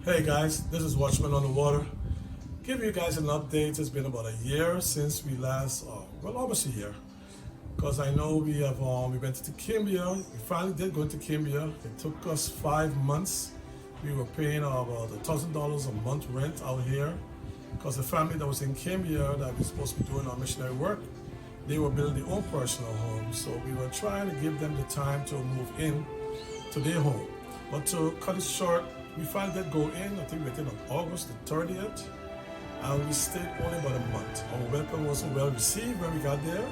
Hey guys, this is Watchman on the Water. Give you guys an update. It's been about a year since we last, almost a year. Because I know we went to Kimbia. We finally did go into Kimbia. It took us 5 months. We were paying about $1,000 a month rent out here. Because the family that was in Kimbia that was supposed to be doing our missionary work, they were building their own personal home. So we were trying to give them the time to move in to their home. But to cut it short, we finally did go in. I think we went in on August the 30th, and we stayed only about a month. Our welcome wasn't well received when we got there.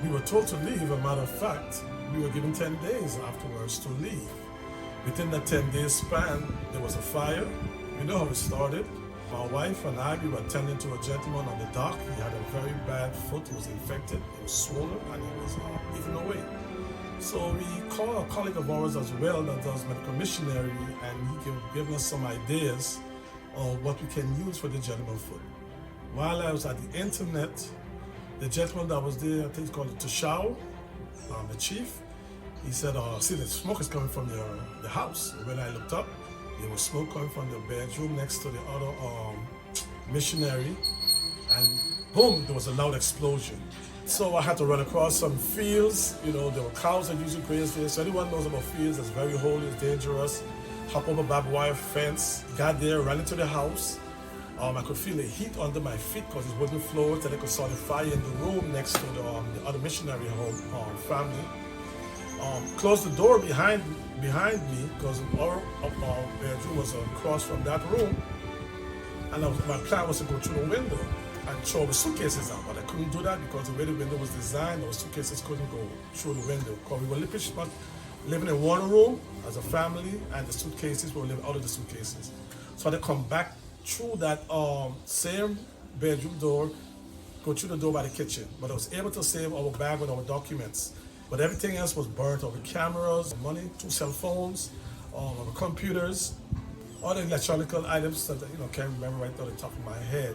We were told to leave. As a matter of fact, we were given 10 days afterwards to leave. Within that 10-day span, there was a fire. You know how it started. My wife and I, we were attending to a gentleman on the dock. He had a very bad foot. He was infected. It was swollen, and it was eaten away. So we called a colleague of ours as well that does medical missionary, and he gave us some ideas on what we can use for the gentleman's foot. While I was at the internet, the gentleman that was there, I think he's called Tashao, the chief, he said, see the smoke is coming from the house. When I looked up, there was smoke coming from the bedroom next to the other missionary, and boom, there was a loud explosion. So I had to run across some fields. You know, there were cows that usually graze there. So anyone knows about fields, it's very holy, it's dangerous. Hop over barbed wire fence, got there, ran into the house. I could feel the heat under my feet because it's wooden floors, and I could saw the fire in the room next to the other missionary home family. Closed the door behind me because our bedroom was across from that room, and my plan was to go through the window and throw the suitcases out, but I couldn't do that because the way the window was designed, those suitcases couldn't go through the window. Because we were living in one room as a family, and the suitcases were living out of the suitcases. So I had to come back through that same bedroom door, go through the door by the kitchen. But I was able to save our bag with our documents. But everything else was burnt, our cameras, money, 2 cell phones, our computers, all the electronic items that can't remember right off the top of my head.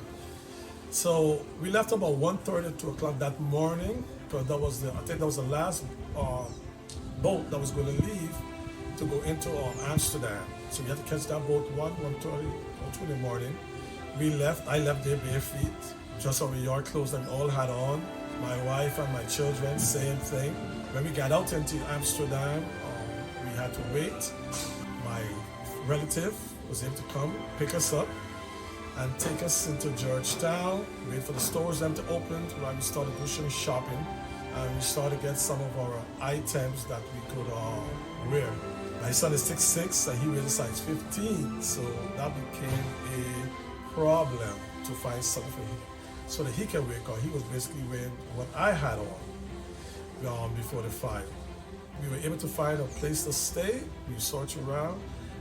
So we left about 1:30, 2 o'clock that morning, because I think that was the last boat that was going to leave to go into Amsterdam. So we had to catch that boat 1:30 or 2 in the morning. I left there bare feet, just our yard clothes that we all had on. My wife and my children, same thing. When we got out into Amsterdam, we had to wait. My relative was able to come pick us up and take us into Georgetown, wait for the stores them to open while we started grocery shopping, and we started to get some of our items that we could wear. My son is 6'6", and he wears a size 15, so that became a problem to find something for him so that he can wear, because he was basically wearing what I had on before the fire. We were able to find a place to stay. We searched around,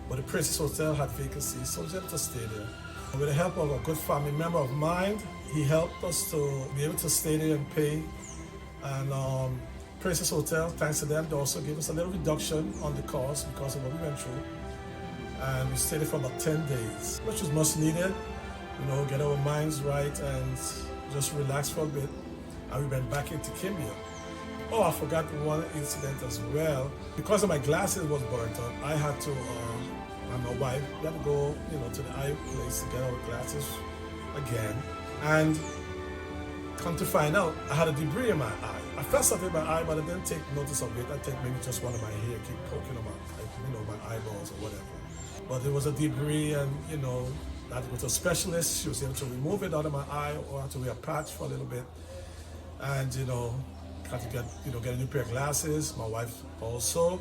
but the Princess Hotel had vacancies, so we were able to stay there. With the help of a good family member of mine, he helped us to be able to stay there and pay. And Princess Hotel, thanks to them, they also gave us a little reduction on the cost because of what we went through. And we stayed there for about 10 days, which was much needed. Get our minds right and just relax for a bit. And we went back into Kimbia. Oh, I forgot one incident as well. Because of my glasses was burnt up, I had to and my wife, we had to go, to the eye place to get our glasses again. And come to find out, I had a debris in my eye. I felt something in my eye, but I didn't take notice of it. I think maybe just one of my hair keep poking on my eyeballs or whatever. But there was a debris, and I had to go to a specialist. She was able to remove it out of my eye, or I had to wear a patch for a little bit. And had to get a new pair of glasses. My wife also.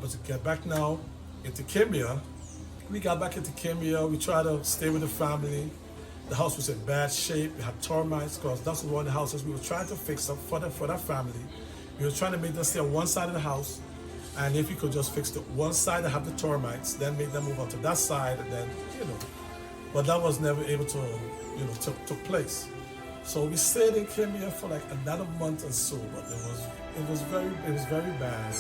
But to get back now into Kimbia, we got back into Kimbia. We tried to stay with the family. The house was in bad shape. We had termites, because that's one of the houses we were trying to fix up for that family. We were trying to make them stay on one side of the house, and if we could just fix the one side that have the termites, then make them move on to that side, and then But that was never able to took place. So we stayed in Kimbia for like another month or so, but it was very bad.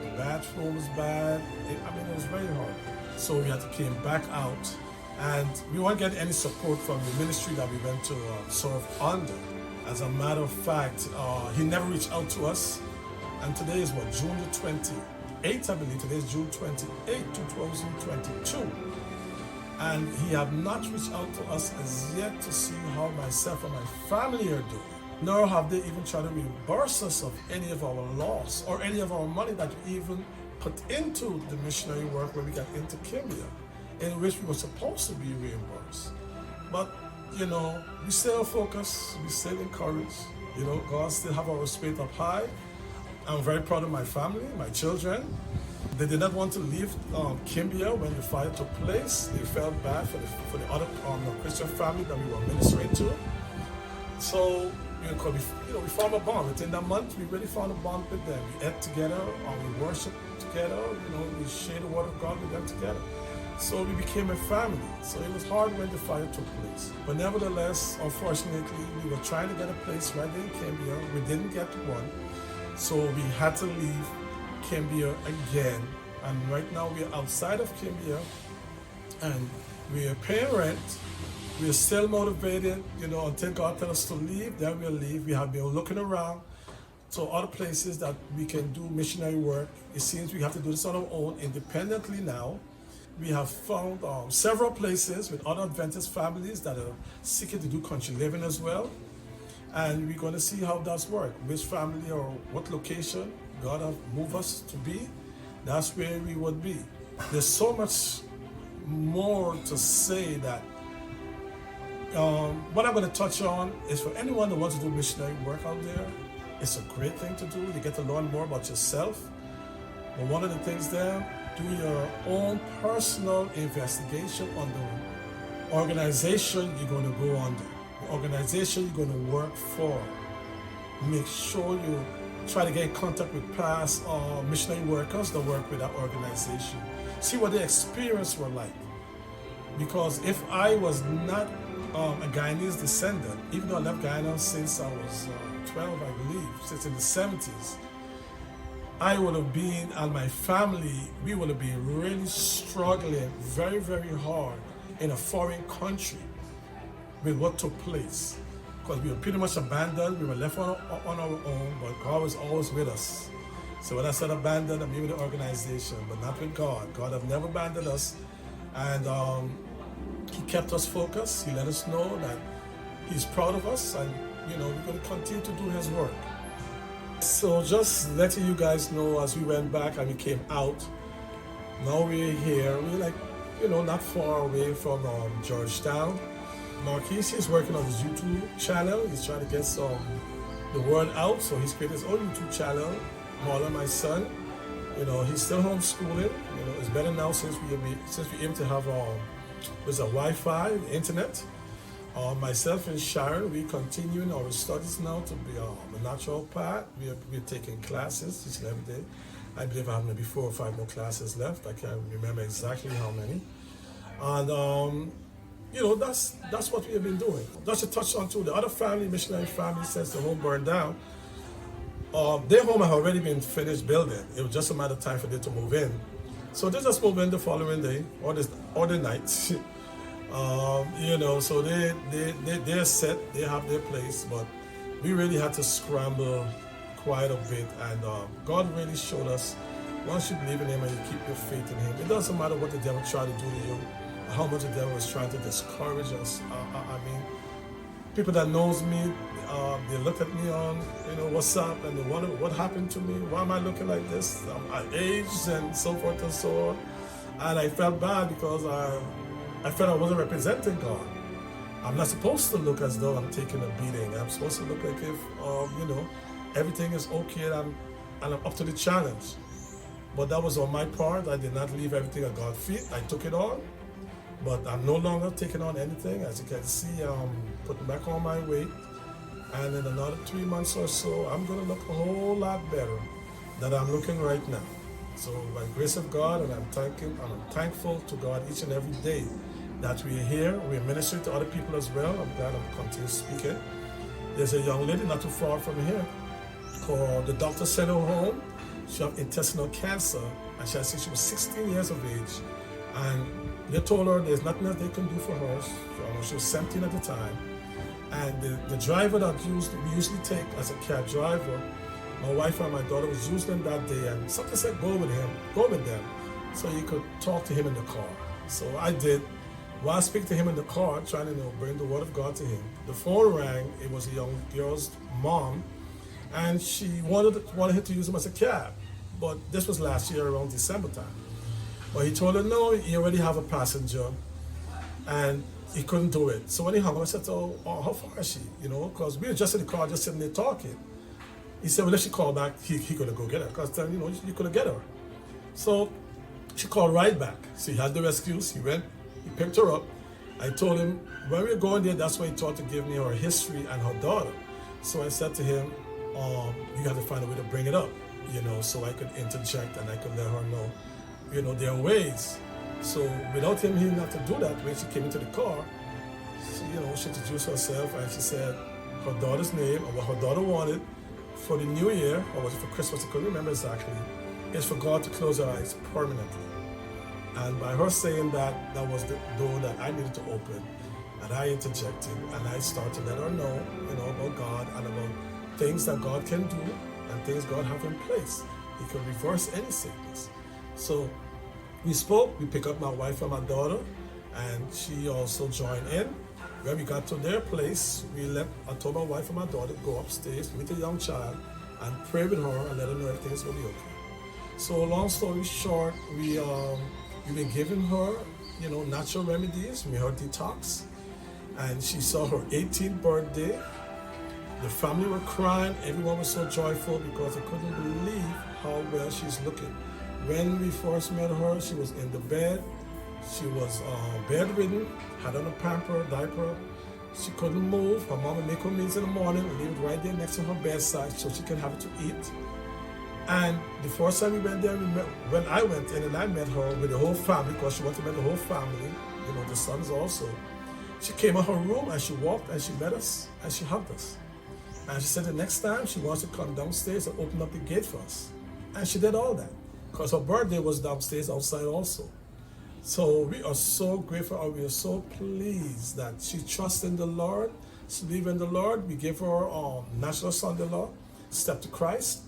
The bathroom was bad. It was very hard. So we had to came back out, and we weren't getting any support from the ministry that we went to serve under. As a matter of fact, he never reached out to us. And today is June the 28th, I believe. Today is June 28, 2022. And he have not reached out to us as yet to see how myself and my family are doing. Nor have they even tried to reimburse us of any of our loss or any of our money that we even put into the missionary work when we got into Kimbia, in which we were supposed to be reimbursed. But, we still focus, we still encourage. God still have our spirit up high. I'm very proud of my family, my children. They did not want to leave Kimbia when the fire took place. They felt bad for the other Christian family that we were ministering to. So, we formed a bond. Within that month, we really found a bond with them. We ate together, we worshiped together, we shared the word of God with them together. So we became a family. So it was hard when the fire took place. But nevertheless, unfortunately, we were trying to get a place right there in Kimbia. We didn't get one. So we had to leave Kimbia again. And right now we are outside of Kimbia and we are paying rent. We are still motivated, until God tells us to leave, then we'll leave. We have been looking around to other places that we can do missionary work. It seems we have to do this on our own independently now. We have found several places with other Adventist families that are seeking to do country living as well. And we're going to see how that's work. Which family or what location God has moved us to be, that's where we would be. There's so much more to say that what I'm going to touch on is for anyone that wants to do missionary work out there, it's a great thing to do. You get to learn more about yourself. But one of the things there, do your own personal investigation on the organization you're going to go under, the organization you're going to work for. Make sure you try to get in contact with past missionary workers that work with that organization. See what their experience were like. Because if I was not a Guyanese descendant, even though I left Guyana since I was 12, I believe, since in the 70s, I would have been, and my family, we would have been really struggling very, very hard in a foreign country with what took place. Because we were pretty much abandoned, we were left on our own, but God was always with us. So when I said abandoned, I mean with the organization, but not with God. God have never abandoned us. And He kept us focused. He let us know that He's proud of us, and we're going to continue to do His work. So just letting you guys know, as we went back and we came out, now we're here. We're not far away from Georgetown. Marquise is working on his YouTube channel. He's trying to get the word out. So he's created his own YouTube channel. Marlon, my son, he's still homeschooling. It's better now since we're able to have there's a Wi-Fi, the internet. Myself and Sharon, we're continuing our studies now to be on the natural path. We're taking classes each and every day. I believe I have maybe 4 or 5 more classes left. I can't remember exactly how many. And that's what we have been doing. Just to touch on to the other family, missionary family, since the home burned down. Their home had already been finished building. It was just a matter of time for them to move in. So they just moved in the following day or the night. So they're set, they have their place, but we really had to scramble quite a bit. And God really showed us, once you believe in Him and you keep your faith in Him, it doesn't matter what the devil tried to do to you, how much the devil is trying to discourage us. I mean, people that knows me, they look at me on, what's up, and they wonder what happened to me, why am I looking like this? I aged and so forth and so on. And I felt bad because I felt I wasn't representing God. I'm not supposed to look as though I'm taking a beating. I'm supposed to look like if, everything is okay and I'm up to the challenge. But that was on my part. I did not leave everything at God's feet. I took it on. But I'm no longer taking on anything. As you can see, I'm putting back on my weight. And in another 3 months or so, I'm going to look a whole lot better than I'm looking right now. So by the grace of God, and I'm thankful to God each and every day that we're here. We're ministering to other people as well. I'm glad I'm continuing speaking. There's a young lady not too far from here called the doctor sent her home. She had intestinal cancer, and she was 16 years of age. And they told her there's nothing else they can do for her. She was 17 at the time. And the driver that we usually take as a cab driver, my wife and my daughter was using them that day, and something said go with them, so you could talk to him in the car. So I did. While speaking to him in the car, trying to bring the word of God to him, the phone rang. It was a young girl's mom, and she wanted him to use him as a cab. But this was last year around December time. But he told her, no, he already have a passenger, and he couldn't do it. So when he hung up, I said, oh, how far is she? Because we were just in the car, just sitting there talking. He said, well, if she called back, he could go get her, because then, you could get her. So she called right back. So he had no excuse. He went, he picked her up. I told him, when we were going there, that's why he thought to give me her history and her daughter. So I said to him, you have to find a way to bring it up, so I could interject and I could let her know, their ways. So without him, he didn't have to do that. When she came into the car, she introduced herself and she said her daughter's name and what her daughter wanted for the new year, or was it for Christmas, I couldn't remember exactly, is for God to close her eyes permanently. And by her saying that, that was the door that I needed to open. And I interjected and I started to let her know, about God and about things that God can do and things God have in place. He can reverse any sickness. So we spoke, we picked up my wife and my daughter, and she also joined in. When we got to their place, I told my wife and my daughter to go upstairs, meet the young child, and pray with her and let her know everything's going to be okay. So long story short, we've been giving her, natural remedies. We her detox, and she saw her 18th birthday. The family were crying. Everyone was so joyful because they couldn't believe how well she's looking. When we first met her, she was in the bed. She was bedridden, had on a pamper, diaper. She couldn't move. Her mom would make her meals in the morning and leave it right there next to her bedside so she can have it to eat. And the first time we went there, when I went in and I met her with the whole family, because she wanted to meet the whole family, the sons also. She came in her room and she walked and she met us and she hugged us. And she said the next time she wants to come downstairs and open up the gate for us. And she did all that because her birthday was downstairs outside also. So we are so grateful and we are so pleased that she trusts in the Lord, she believes in the Lord. We gave her National Sunday Law, Step to Christ.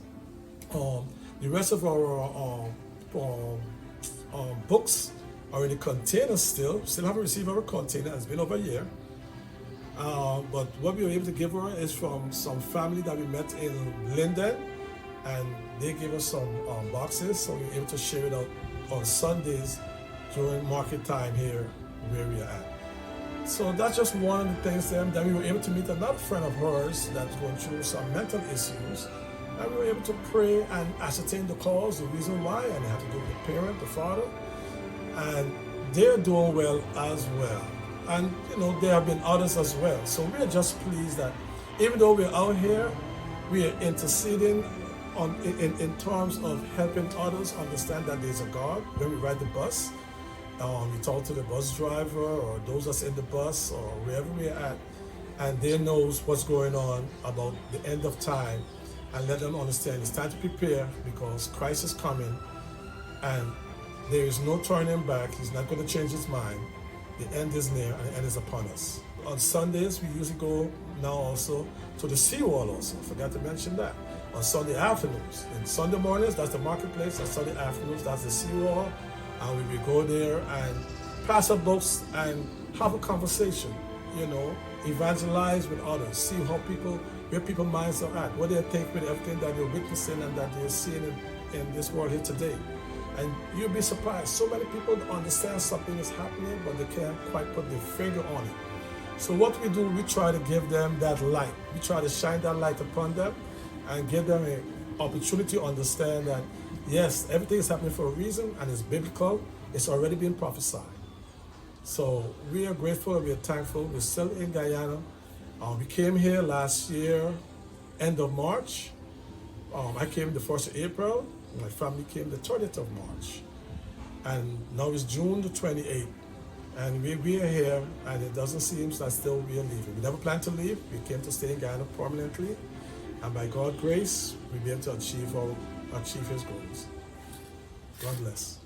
The rest of our books are in the container still haven't received our container. It's been over a year. But what we were able to give her is from some family that we met in Linden, and they gave us some boxes, so we were able to share it out on Sundays during market time here where we are at. So that's just one of the things. Then we were able to meet another friend of hers that's going through some mental issues, and we were able to pray and ascertain the cause, the reason why, and it had to do with the parent, the father, and they're doing well as well. And there have been others as well. So we are just pleased that even though we're out here, we are interceding in terms of helping others understand that there's a God. When we ride the bus, we talk to the bus driver or those that's in the bus or wherever we're at, and they knows what's going on about the end of time, and let them understand it's time to prepare because Christ is coming and there is no turning back. He's not going to change his mind. The end is near and the end is upon us. On Sundays, we usually go now also to the seawall also. Forgot to mention that. On Sunday afternoons. And Sunday mornings, that's the marketplace. And Sunday afternoons, that's the seawall. And we will go there and pass up books and have a conversation, evangelize with others, see where people's minds are at, what they think with everything that they're witnessing and that they're seeing in this world here today. And you'll be surprised. So many people understand something is happening, but they can't quite put their finger on it. So what we do, we try to give them that light. We try to shine that light upon them and give them an opportunity to understand that, yes, everything is happening for a reason and it's biblical. It's already been prophesied. So we are grateful and we are thankful. We're still in Guyana. We came here last year, end of March. I came the 1st of April. My family came the 30th of March. And now it's June the 28th. And we are here, and it doesn't seem that still we are leaving. We never planned to leave. We came to stay in Guyana permanently. And by God's grace, we'll be able to achieve his goals. God bless.